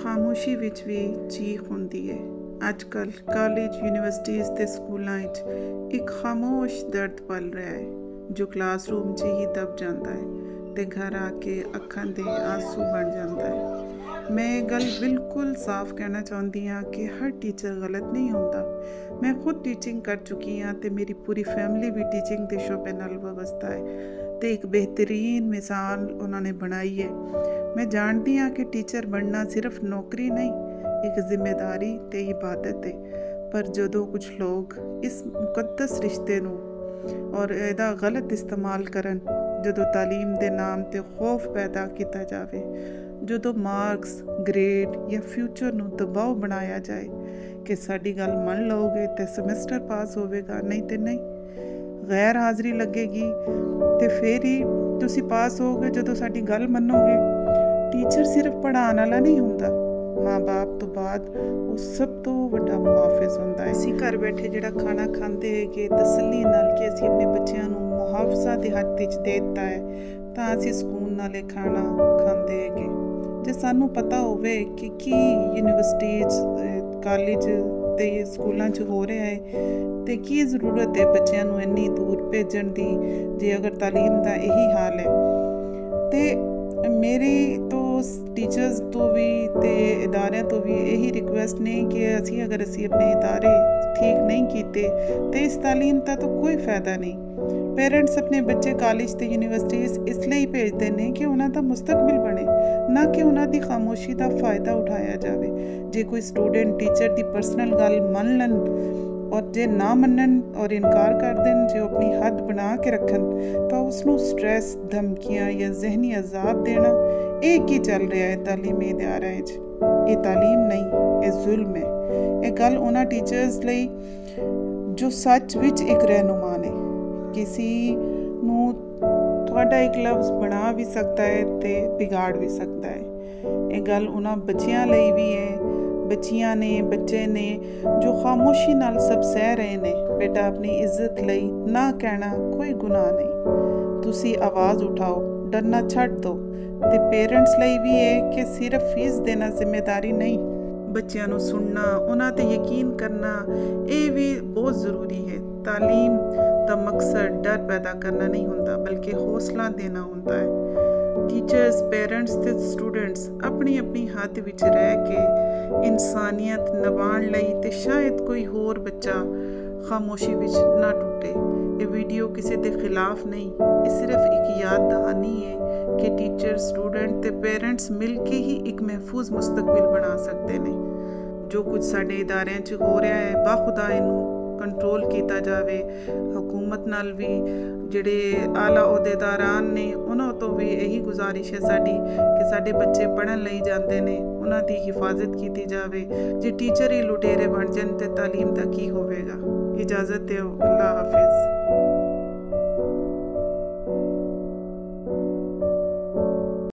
ਖਾਮੋਸ਼ੀ ਵਿੱਚ ਵੀ ਚੀਖ ਹੁੰਦੀ ਹੈ। ਅੱਜ ਕੱਲ੍ਹ ਕਾਲਜ, ਯੂਨੀਵਰਸਿਟੀਜ਼ ਅਤੇ ਸਕੂਲਾਂ ਵਿੱਚ ਇੱਕ ਖਾਮੋਸ਼ ਦਰਦ ਪਲ ਰਿਹਾ ਹੈ ਜੋ ਕਲਾਸਰੂਮ 'ਚ ਹੀ ਦਬ ਜਾਂਦਾ ਹੈ ਅਤੇ ਘਰ ਆ ਕੇ ਅੱਖਾਂ ਦੇ ਆਂਸੂ ਬਣ ਜਾਂਦਾ ਹੈ। ਮੈਂ ਇਹ ਗੱਲ ਬਿਲਕੁਲ ਸਾਫ਼ ਕਹਿਣਾ ਚਾਹੁੰਦੀ ਹਾਂ ਕਿ ਹਰ ਟੀਚਰ ਗਲਤ ਨਹੀਂ ਹੁੰਦਾ। ਮੈਂ ਖੁਦ ਟੀਚਿੰਗ ਕਰ ਚੁੱਕੀ ਹਾਂ ਅਤੇ ਮੇਰੀ ਪੂਰੀ ਫੈਮਿਲੀ ਵੀ ਟੀਚਿੰਗ ਦੇ ਸ਼ੋਬੇ ਨਾਲ ਵਾਬਸਤਾ ਹੈ ਅਤੇ ਇੱਕ ਬਿਹਤਰੀਨ ਮਿਸਾਲ ਉਹਨਾਂ ਨੇ ਬਣਾਈ ਹੈ। ਮੈਂ ਜਾਣਦੀ ਹਾਂ ਕਿ ਟੀਚਰ ਬਣਨਾ ਸਿਰਫ ਨੌਕਰੀ ਨਹੀਂ, ਇੱਕ ਜ਼ਿੰਮੇਵਾਰੀ ਅਤੇ ਇਬਾਦਤ ਹੈ। ਪਰ ਜਦੋਂ ਕੁਝ ਲੋਕ ਇਸ ਮੁਕੱਦਸ ਰਿਸ਼ਤੇ ਨੂੰ ਔਰ ਇਹਦਾ ਗਲਤ ਇਸਤੇਮਾਲ ਕਰਨ, ਜਦੋਂ ਤਾਲੀਮ ਦੇ ਨਾਮ 'ਤੇ ਖੌਫ ਪੈਦਾ ਕੀਤਾ ਜਾਵੇ, ਜਦੋਂ ਮਾਰਕਸ, ਗ੍ਰੇਡ ਜਾਂ ਫਿਊਚਰ ਨੂੰ ਦਬਾਅ ਬਣਾਇਆ ਜਾਏ ਕਿ ਸਾਡੀ ਗੱਲ ਮੰਨ ਲਓਗੇ ਅਤੇ ਸਮੈਸਟਰ ਪਾਸ ਹੋਵੇਗਾ, ਨਹੀਂ ਤੇ ਨਹੀਂ, ਗੈਰ ਹਾਜ਼ਰੀ ਲੱਗੇਗੀ ਅਤੇ ਫਿਰ ਹੀ ਤੁਸੀਂ ਪਾਸ ਹੋਗੇ ਜਦੋਂ ਸਾਡੀ ਗੱਲ ਮੰਨੋਗੇ। ਟੀਚਰ ਸਿਰਫ ਪੜ੍ਹਾਉਣ ਵਾਲਾ ਨਹੀਂ ਹੁੰਦਾ, ਮਾਂ-ਬਾਪ ਤੋਂ ਬਾਅਦ ਉਹ ਸਭ ਤੋਂ ਵੱਡਾ ਮੁਹਾਫਿਜ਼ ਹੁੰਦਾ ਹੈ। ਅਸੀਂ ਘਰ ਬੈਠੇ ਜਿਹੜਾ ਖਾਣਾ ਖਾਂਦੇ ਹੈਗੇ ਤਸੱਲੀ ਨਾਲ ਕਿ ਅਸੀਂ ਆਪਣੇ ਬੱਚਿਆਂ ਨੂੰ ਮੁਹਾਫਜ਼ਾ ਦੇ ਹੱਥ ਵਿੱਚ ਦੇ ਦਿੱਤਾ ਹੈ, ਤਾਂ ਅਸੀਂ ਸਕੂਨ ਨਾਲ ਇਹ ਖਾਣਾ ਖਾਂਦੇ ਹੈਗੇ। ਜੇ ਸਾਨੂੰ ਪਤਾ ਹੋਵੇ ਕਿ ਕੀ ਯੂਨੀਵਰਸਿਟੀਜ਼, ਕਾਲਜ ਅਤੇ ਸਕੂਲਾਂ 'ਚ ਹੋ ਰਿਹਾ ਹੈ ਅਤੇ ਕੀ ਜ਼ਰੂਰਤ ਹੈ ਬੱਚਿਆਂ ਨੂੰ ਇੰਨੀ ਦੂਰ ਭੇਜਣ ਦੀ, ਜੇ ਅਗਰ ਤਾਲੀਮ ਦਾ ਇਹੀ ਹਾਲ ਹੈ। ਅਤੇ ਮੇਰੀ ਤੋਂ ਟੀਚਰਸ ਤੋਂ ਵੀ ਅਤੇ ਇਦਾਰਿਆਂ ਤੋਂ ਵੀ ਇਹੀ ਰਿਕੁਐਸਟ ਨੇ ਕਿ ਅਸੀਂ ਆਪਣੇ ਇਦਾਰੇ ਠੀਕ ਨਹੀਂ ਕੀਤੇ ਅਤੇ ਇਸ ਤਾਲੀਮ ਦਾ ਤਾਂ ਕੋਈ ਫਾਇਦਾ ਨਹੀਂ। ਪੇਰੈਂਟਸ ਆਪਣੇ ਬੱਚੇ ਕਾਲਜ ਅਤੇ ਯੂਨੀਵਰਸਿਟੀਜ਼ ਇਸ ਲਈ ਭੇਜਦੇ ਨੇ ਕਿ ਉਹਨਾਂ ਦਾ ਮੁਸਤਕਬਲ ਬਣੇ, ਨਾ ਕਿ ਉਹਨਾਂ ਦੀ ਖਾਮੋਸ਼ੀ ਦਾ ਫਾਇਦਾ ਉਠਾਇਆ ਜਾਵੇ। ਜੇ ਕੋਈ ਸਟੂਡੈਂਟ ਟੀਚਰ ਦੀ ਪਰਸਨਲ ਗੱਲ ਮੰਨ ਲੈਣ ਔਰ ਜੇ ਨਾ ਮੰਨਣ ਔਰ ਇਨਕਾਰ ਕਰ ਦੇਣ, ਜੇ ਉਹ ਆਪਣੀ ਹੱਦ ਬਣਾ ਕੇ ਰੱਖਣ, ਤਾਂ ਉਸਨੂੰ ਸਟ੍ਰੈਸ, ਧਮਕੀਆਂ ਜਾਂ ਜ਼ਹਿਨੀ ਅਜ਼ਾਬ ਦੇਣਾ, ਇਹ ਕੀ ਚੱਲ ਰਿਹਾ ਹੈ ਤਾਲੀਮੀ ਅਦਾਰਿਆਂ ਵਿੱਚ। ਇਹ ਤਾਲੀਮ ਨਹੀਂ, ਇਹ ਜ਼ੁਲਮ ਹੈ। ਇਹ ਗੱਲ ਉਹਨਾਂ ਟੀਚਰਸ ਲਈ ਜੋ ਸੱਚ ਵਿੱਚ ਇੱਕ ਰਹਿਨੁਮਾ ਨੇ। ਕਿਸੇ ਨੂੰ ਤੁਹਾਡਾ ਇੱਕ ਲਫ਼ਜ਼ ਬਣਾ ਵੀ ਸਕਦਾ ਹੈ ਅਤੇ ਵਿਗਾੜ ਵੀ ਸਕਦਾ ਹੈ। ਇਹ ਗੱਲ ਉਹਨਾਂ ਬੱਚਿਆਂ ਲਈ ਵੀ ਹੈ, ਬੱਚੀਆਂ ਨੇ, ਬੱਚੇ ਨੇ ਜੋ ਖਾਮੋਸ਼ੀ ਨਾਲ ਸਭ ਸਹਿ ਰਹੇ ਨੇ। ਬੇਟਾ, ਆਪਣੀ ਇੱਜ਼ਤ ਲਈ ਨਾ ਕਹਿਣਾ ਕੋਈ ਗੁਨਾਹ ਨਹੀਂ, ਤੁਸੀਂ ਆਵਾਜ਼ ਉਠਾਓ, ਡਰਨਾ ਛੱਡ ਦਿਓ। ਅਤੇ ਪੇਰੈਂਟਸ ਲਈ ਵੀ ਹੈ ਕਿ ਸਿਰਫ ਫੀਸ ਦੇਣਾ ਜ਼ਿੰਮੇਵਾਰੀ ਨਹੀਂ, ਬੱਚਿਆਂ ਨੂੰ ਸੁਣਨਾ, ਉਹਨਾਂ 'ਤੇ ਯਕੀਨ ਕਰਨਾ, ਇਹ ਵੀ ਬਹੁਤ ਜ਼ਰੂਰੀ ਹੈ। ਤਾਲੀਮ ਦਾ ਮਕਸਦ ਡਰ ਪੈਦਾ ਕਰਨਾ ਨਹੀਂ ਹੁੰਦਾ, ਬਲਕਿ ਹੌਸਲਾ ਦੇਣਾ ਹੁੰਦਾ ਹੈ। ਟੀਚਰਸ, ਪੇਰੈਂਟਸ ਅਤੇ ਸਟੂਡੈਂਟਸ ਆਪਣੀ ਆਪਣੀ ਹੱਦ ਵਿੱਚ ਰਹਿ ਕੇ ਇਨਸਾਨੀਅਤ ਨਿਭਾਉਣ ਲਈ, ਅਤੇ ਸ਼ਾਇਦ ਕੋਈ ਹੋਰ ਬੱਚਾ ਖਾਮੋਸ਼ੀ ਵਿੱਚ ਨਾ ਟੁੱਟੇ। ਇਹ ਵੀਡੀਓ ਕਿਸੇ ਦੇ ਖਿਲਾਫ ਨਹੀਂ, ਇਹ ਸਿਰਫ ਇੱਕ ਯਾਦ ਦਹਾਨੀ ਹੈ ਕਿ ਟੀਚਰ, ਸਟੂਡੈਂਟ ਅਤੇ ਪੇਰੈਂਟਸ ਮਿਲ ਕੇ ਹੀ ਇੱਕ ਮਹਿਫੂਜ਼ ਮੁਸਤਕਬਲ ਬਣਾ ਸਕਦੇ ਨੇ। ਜੋ ਕੁਝ ਸਾਡੇ ਇਦਾਰਿਆਂ 'ਚ ਹੋ ਰਿਹਾ ਹੈ, ਬਾਖੁਦਾ ਇਹਨੂੰ ਕੰਟਰੋਲ ਕੀਤਾ ਜਾਵੇ। ਹਕੂਮਤ ਨਾਲ ਵੀ ਜਿਹੜੇ ਆਲਾ ਅਹੁਦੇਦਾਰਾਂ ਨੇ ਉਹਨਾਂ ਤੋਂ ਵੀ ਇਹੀ ਗੁਜ਼ਾਰਿਸ਼ ਹੈ ਸਾਡੀ ਕਿ ਸਾਡੇ ਬੱਚੇ ਪੜ੍ਹਨ ਲਈ ਜਾਂਦੇ ਨੇ, ਉਹਨਾਂ ਦੀ ਹਿਫਾਜ਼ਤ ਕੀਤੀ ਜਾਵੇ। ਜੇ ਟੀਚਰ ਹੀ ਲੁਟੇਰੇ ਬਣ ਜਾਣ ਤਾਂ ਤਾਲੀਮ ਦਾ ਕੀ ਹੋਵੇਗਾ। ਇਜਾਜ਼ਤ ਦਿਓ, ਅੱਲਾ ਹਾਫਿਜ਼।